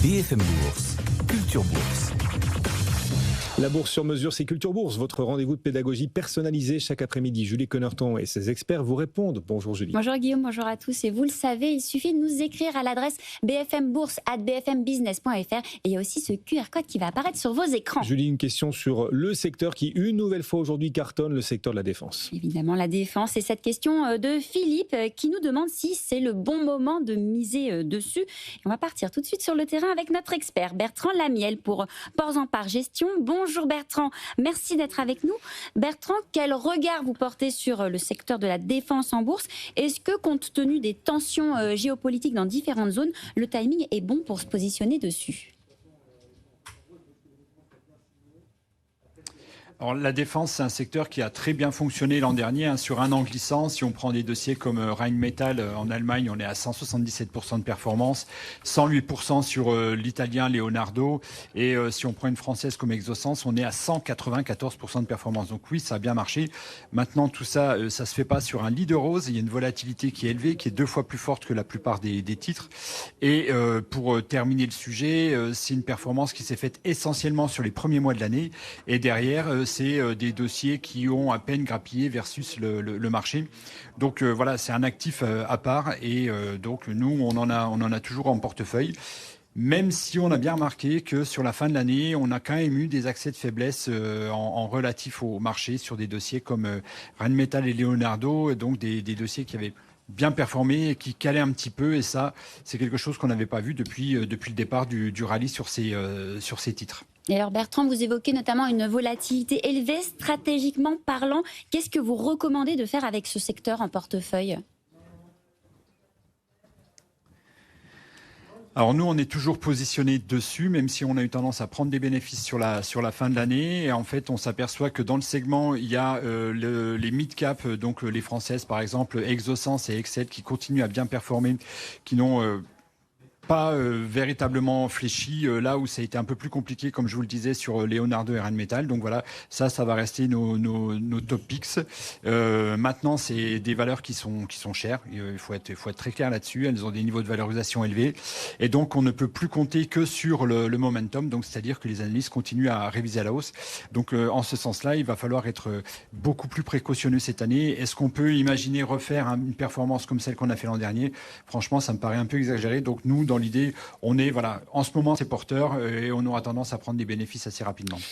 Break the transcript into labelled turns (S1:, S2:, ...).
S1: BFM Bourse, Culture Bourse.
S2: La bourse sur mesure, c'est Culture Bourse, votre rendez-vous de pédagogie personnalisé chaque après-midi. Julie Connerton et ses experts vous répondent. Bonjour Julie.
S3: Bonjour Guillaume, bonjour à tous. Et vous le savez, il suffit de nous écrire à l'adresse bfmbourse@bfmbusiness.fr. Et il y a aussi ce QR code qui va apparaître sur vos écrans.
S2: Julie, une question sur le secteur qui, une nouvelle fois aujourd'hui, cartonne, le secteur de la défense.
S3: Évidemment, la défense. Et cette question de Philippe qui nous demande si c'est le bon moment de miser dessus. Et on va partir tout de suite sur le terrain avec notre expert Bertrand Lamiel pour Ports en Part Gestion. Bonjour Bertrand, merci d'être avec nous. Bertrand, quel regard vous portez sur le secteur de la défense en bourse? Est-ce que, compte tenu des tensions géopolitiques dans différentes zones, le timing est bon pour se positionner dessus?
S4: Alors, la défense, c'est un secteur qui a très bien fonctionné l'an dernier, sur un an glissant. Si on prend des dossiers comme Rheinmetall en Allemagne, on est à 177% de performance, 108% sur l'italien Leonardo. Et si on prend une française comme Exosens, on est à 194% de performance. Donc oui, ça a bien marché. Maintenant, tout ça, ça se fait pas sur un lit de rose. Il y a une volatilité qui est élevée, qui est 2 fois plus forte que la plupart des titres. Et pour terminer le sujet, c'est une performance qui s'est faite essentiellement sur les premiers mois de l'année. Et derrière, c'est des dossiers qui ont à peine grappillé versus le marché. Donc voilà, c'est un actif à part et donc nous, on en a toujours en portefeuille. Même si on a bien remarqué que sur la fin de l'année, on a quand même eu des accès de faiblesse en relatif au marché sur des dossiers comme Rheinmetall et Leonardo, donc des dossiers qui avaient bien performé et qui calaient un petit peu. Et ça, c'est quelque chose qu'on n'avait pas vu depuis le départ du rallye sur ces titres.
S3: Et alors Bertrand, vous évoquez notamment une volatilité élevée, stratégiquement parlant. Qu'est-ce que vous recommandez de faire avec ce secteur en portefeuille ?
S4: Alors nous, on est toujours positionné dessus, même si on a eu tendance à prendre des bénéfices sur la fin de l'année. Et en fait, on s'aperçoit que dans le segment, il y a les mid-cap, donc les françaises par exemple, Exosens et Excel, qui continuent à bien performer, qui n'ont pas véritablement fléchi, là où ça a été un peu plus compliqué, comme je vous le disais, sur Leonardo et Rheinmetall. Donc voilà, ça va rester nos top picks. Maintenant, c'est des valeurs qui sont chères. Il faut être très clair là-dessus. Elles ont des niveaux de valorisation élevés. Et donc, on ne peut plus compter que sur le momentum. Donc, c'est-à-dire que les analystes continuent à réviser à la hausse. Donc, en ce sens-là, il va falloir être beaucoup plus précautionneux cette année. Est-ce qu'on peut imaginer refaire une performance comme celle qu'on a fait l'an dernier? Franchement, ça me paraît un peu exagéré. Donc, nous, dans l'idée, on est, en ce moment, c'est porteur et on aura tendance à prendre des bénéfices assez rapidement.